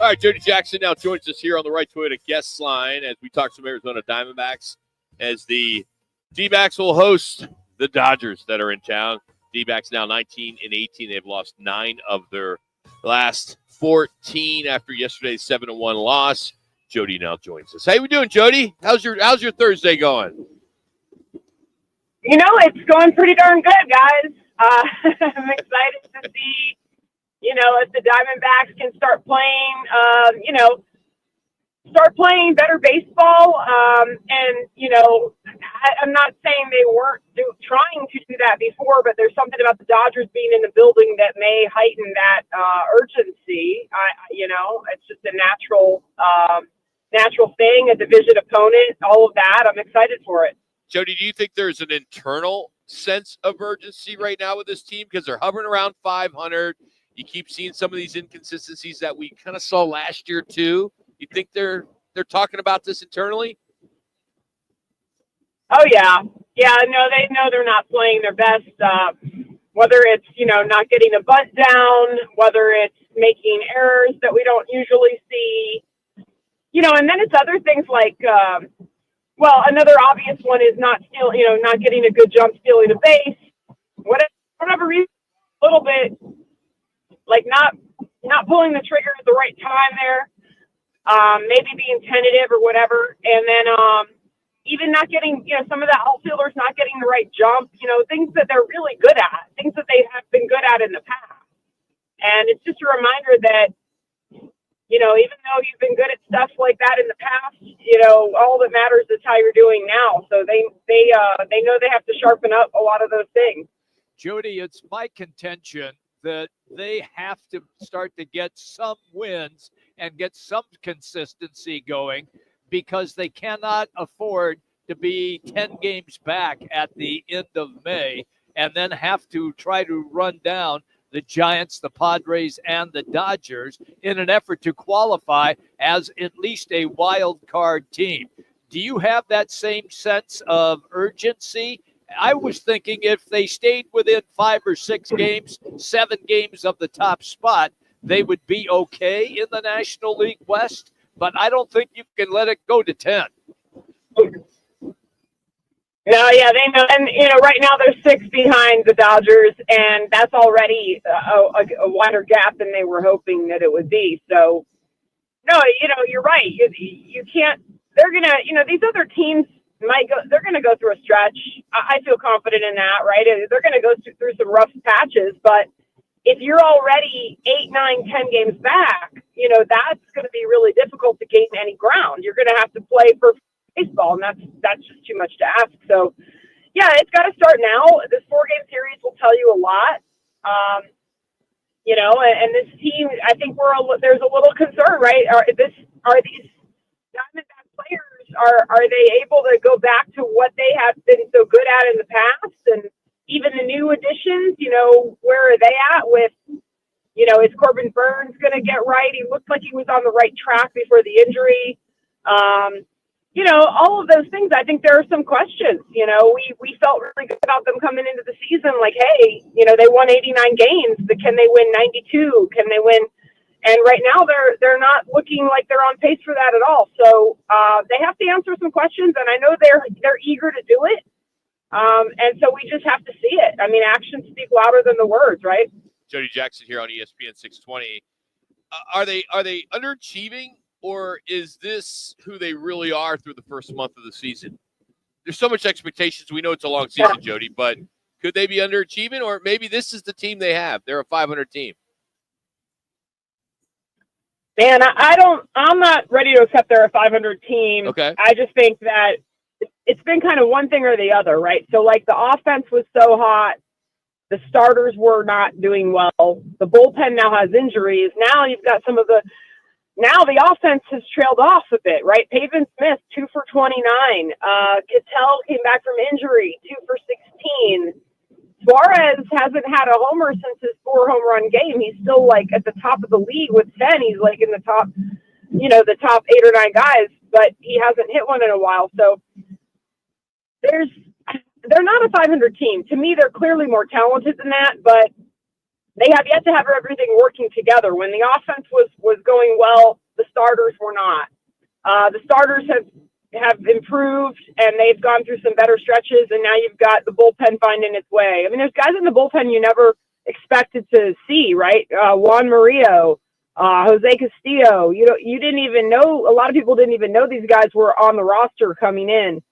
All right, Jody Jackson now joins us here on the Right Toyota guest line as we talk some Arizona Diamondbacks as the Dbacks will host the Dodgers that are in town. Dbacks now 19-18. They've lost 9 of their last 14 after yesterday's 7-1 loss. Jody now joins us. How we doing, Jody? How's your Thursday going? You know, it's going pretty darn good, guys. I'm excited to see, if the Diamondbacks can start playing, better baseball. I'm not saying they weren't trying to do that before, but there's something about the Dodgers being in the building that may heighten that urgency. It's just a natural thing, a division opponent, all of that. I'm excited for it. Jody, do you think there's an internal sense of urgency right now with this team because they're hovering around 500? You keep seeing some of these inconsistencies that we kind of saw last year too. You think they're talking about this internally? Oh yeah. No, they know they're not playing their best. Whether it's not getting a bunt down, whether it's making errors that we don't usually see, and then it's other things like. Another obvious one is not getting a good jump stealing a base. Whatever reason, a little bit like not pulling the trigger at the right time there. Maybe being tentative or whatever, and then even not getting some of the outfielders not getting the right jump. Things that they're really good at, things that they have been good at in the past. And it's just a reminder that. Even though you've been good at stuff like that in the past, all that matters is how you're doing now. So they know they have to sharpen up a lot of those things. Jody, it's my contention that they have to start to get some wins and get some consistency going because they cannot afford to be 10 games back at the end of May and then have to try to run down the Giants, the Padres, and the Dodgers in an effort to qualify as at least a wild card team. Do you have that same sense of urgency? I was thinking if they stayed within 5 or 6 games, 7 games of the top spot, they would be okay in the National League West, but I don't think you can let it go to 10. No, yeah, they know. And, right now they're 6 behind the Dodgers, and that's already a wider gap than they were hoping that it would be. So, no, you're right. You can't – they're going to these other teams they're going to go through a stretch. I feel confident in that, right? They're going to go through some rough patches, but if you're already 8, 9, 10 games back, that's going to be really difficult to gain any ground. You're going to have to play for baseball, and that's just too much to ask. So, yeah, it's got to start now. This 4-game series will tell you a lot. And this team, I think there's a little concern, right? Are these Diamondback players, are they able to go back to what they have been so good at in the past? And even the new additions, where are they at with, is Corbin Burns going to get right? He looked like he was on the right track before the injury. All of those things, I think there are some questions. We felt really good about them coming into the season. Like, hey, they won 89 games, but can they win 92? Can they win? And right now they're not looking like they're on pace for that at all. So they have to answer some questions, and I know they're eager to do it. And so we just have to see it. I mean, actions speak louder than the words, right? Jody Jackson here on ESPN 620. Are they underachieving? Or is this who they really are through the first month of the season? There's so much expectations. We know it's a long season, Jody, but could they be underachieving? Or maybe this is the team they have. They're a 500 team. Man, I'm not ready to accept they're a 500 team. Okay. I just think that it's been kind of one thing or the other, right? So, like, the offense was so hot. The starters were not doing well. The bullpen now has injuries. Now you've got Now the offense has trailed off a bit, right? Pavin Smith, 2 for 29. Cattell came back from injury, 2 for 16. Suarez hasn't had a homer since his 4 home run game. He's still like at the top of the league with 10. He's like in the top, the top 8 or 9 guys, but he hasn't hit one in a while. So they're not a 500 team. To me, they're clearly more talented than that, but they have yet to have everything working together. When the offense was going well, the starters were not. The starters have improved, and they've gone through some better stretches, and now you've got the bullpen finding its way. I mean, there's guys in the bullpen you never expected to see, right? Juan Murillo, Jose Castillo. You didn't even know. A lot of people didn't even know these guys were on the roster coming in.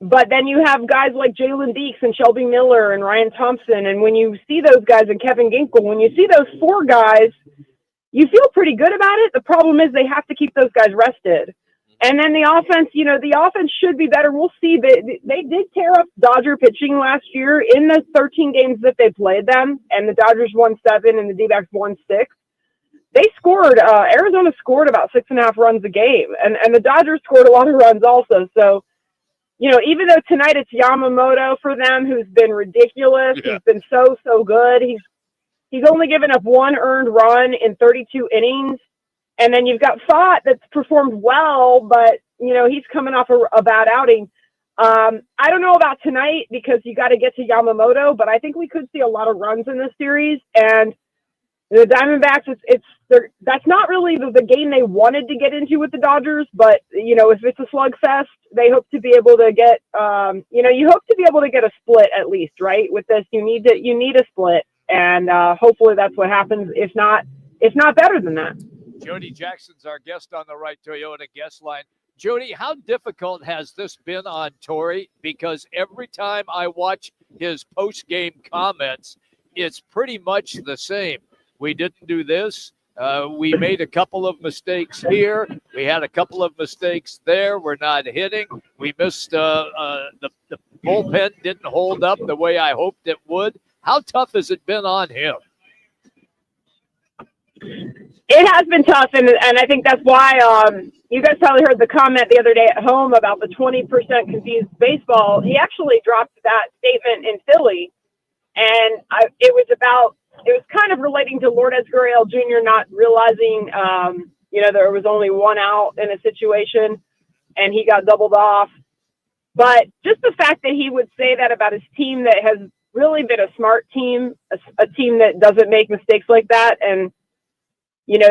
But then you have guys like Jalen Deeks and Shelby Miller and Ryan Thompson, and when you see those guys, and Kevin Ginkel, when you see those four guys, you feel pretty good about it. The problem is they have to keep those guys rested. And then the offense, the offense should be better. We'll see. They did tear up Dodger pitching last year in the 13 games that they played them, and the Dodgers won 7 and the Dbacks won 6. They scored, Arizona scored about 6.5 runs a game, and the Dodgers scored a lot of runs also. So, even though tonight it's Yamamoto for them, who's been ridiculous, he's been so good. He's only given up 1 earned run in 32 innings. And then you've got Fott that's performed well, but, he's coming off a bad outing. I don't know about tonight because you got to get to Yamamoto, but I think we could see a lot of runs in this series. And the Diamondbacks, that's not really the game they wanted to get into with the Dodgers, but, if it's a slugfest, they hope to be able to get, you hope to be able to get a split at least, right? With this, you need a split, and hopefully that's what happens. If not better than that. Jody Jackson's our guest on the Right Toyota guest line. Jody, how difficult has this been on Torey? Because every time I watch his post-game comments, it's pretty much the same. We didn't do this. We made a couple of mistakes here. We had a couple of mistakes there. We're not hitting. We missed the bullpen didn't hold up the way I hoped it would. How tough has it been on him? It has been tough, and I think that's why you guys probably heard the comment the other day at home about the 20% confused baseball. He actually dropped that statement in Philly, and it was kind of relating to Lourdes Gurriel Jr. not realizing, there was only 1 out in a situation, and he got doubled off. But just the fact that he would say that about his team that has really been a smart team, a team that doesn't make mistakes like that, and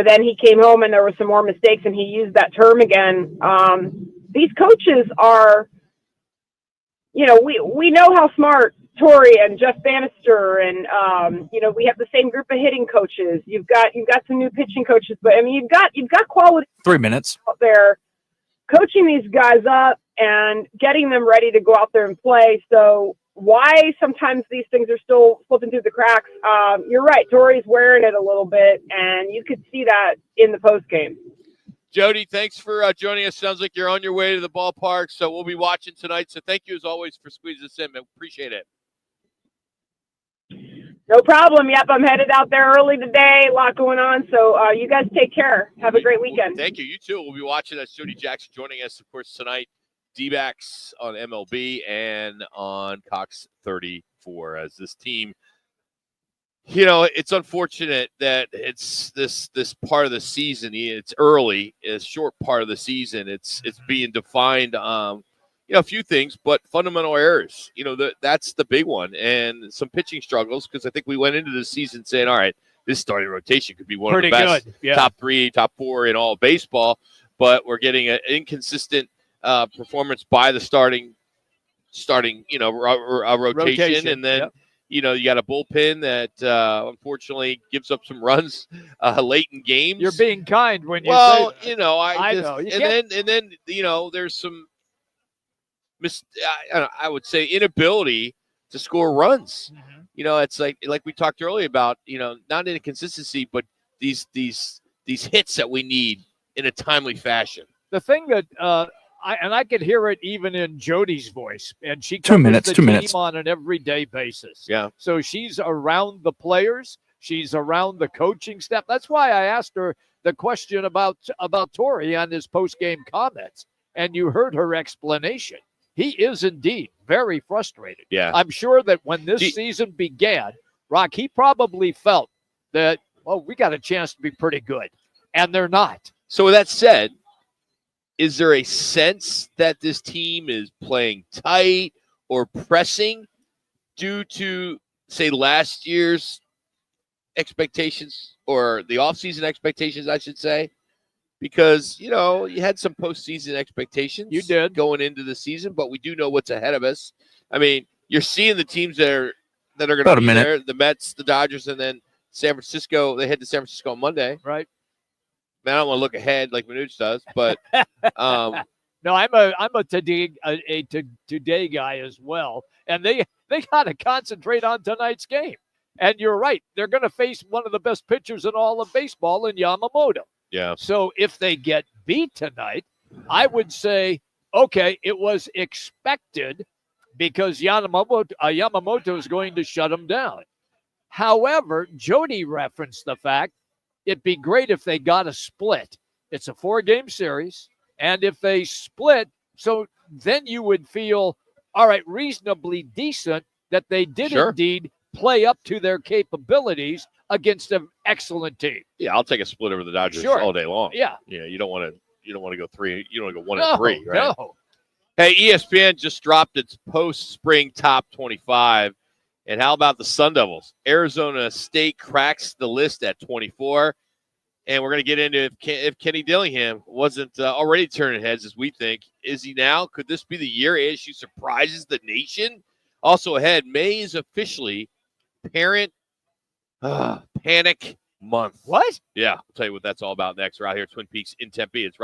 then he came home and there were some more mistakes and he used that term again. These coaches are, we know how smart Torey and Jeff Bannister and, we have the same group of hitting coaches. You've got some new pitching coaches, but I mean, you've got quality 3 minutes out there coaching these guys up and getting them ready to go out there and play. So why sometimes these things are still slipping through the cracks. You're right. Torey's wearing it a little bit, and you could see that in the post game. Jody, thanks for joining us. Sounds like you're on your way to the ballpark, so we'll be watching tonight. So thank you, as always, for squeezing us in. Appreciate it. No problem. Yep, I'm headed out there early today. A lot going on, so you guys take care. Have a great weekend. Thank you. You too. We'll be watching. That's Jody Jackson joining us, of course, tonight. Dbacks on MLB and on Cox 34 as this team, it's unfortunate that it's this part of the season. It's early, it's short part of the season. It's being defined, a few things, but fundamental errors, that's the big one, and some pitching struggles. Cause I think we went into the season saying, all right, this starting rotation could be one of the best, top 3, top 4 in all baseball, but we're getting an inconsistent performance by the starting rotation, and then you got a bullpen that unfortunately gives up some runs late in games. You're being kind when you say that. I know. And then there's some I would say inability to score runs. Mm-hmm. It's like we talked earlier about not inconsistency, but these hits that we need in a timely fashion. The thing that I could hear it even in Jody's voice, and she covers 2 minutes, the 2 team minutes on an everyday basis. Yeah. So she's around the players. She's around the coaching staff. That's why I asked her the question about Torey on his post-game comments, and you heard her explanation. He is indeed very frustrated. Yeah. I'm sure that when this season began, Rock, he probably felt that, we got a chance to be pretty good, and they're not. So with that said, is there a sense that this team is playing tight or pressing due to say, last year's expectations or the offseason expectations, I should say, because, you had some postseason expectations. You did. Going into the season, but we do know what's ahead of us. I mean, you're seeing the teams that are going to be there, the Mets, the Dodgers, and then San Francisco. They head to San Francisco on Monday. Right. Man, I don't want to look ahead like Manuch does, but no, I'm a today guy as well, and they got to concentrate on tonight's game. And you're right; they're going to face one of the best pitchers in all of baseball in Yamamoto. Yeah. So if they get beat tonight, I would say, okay, it was expected because Yamamoto is going to shut them down. However, Jody referenced the fact it'd be great if they got a split. It's a 4-game series. And if they split, so then you would feel, all right, reasonably decent that they did indeed play up to their capabilities against an excellent team. Yeah, I'll take a split over the Dodgers all day long. Yeah. You don't want to go 3. You don't want to go 1-3, right? No. Hey, ESPN just dropped its post-spring top 25. And how about the Sun Devils? Arizona State cracks the list at 24. And we're going to get into if Kenny Dillingham wasn't already turning heads as we think. Is he now? Could this be the year ASU surprises the nation? Also ahead, May is officially Parent Panic Month. What? Yeah, I'll tell you what that's all about next. We're out here at Twin Peaks in Tempe. It's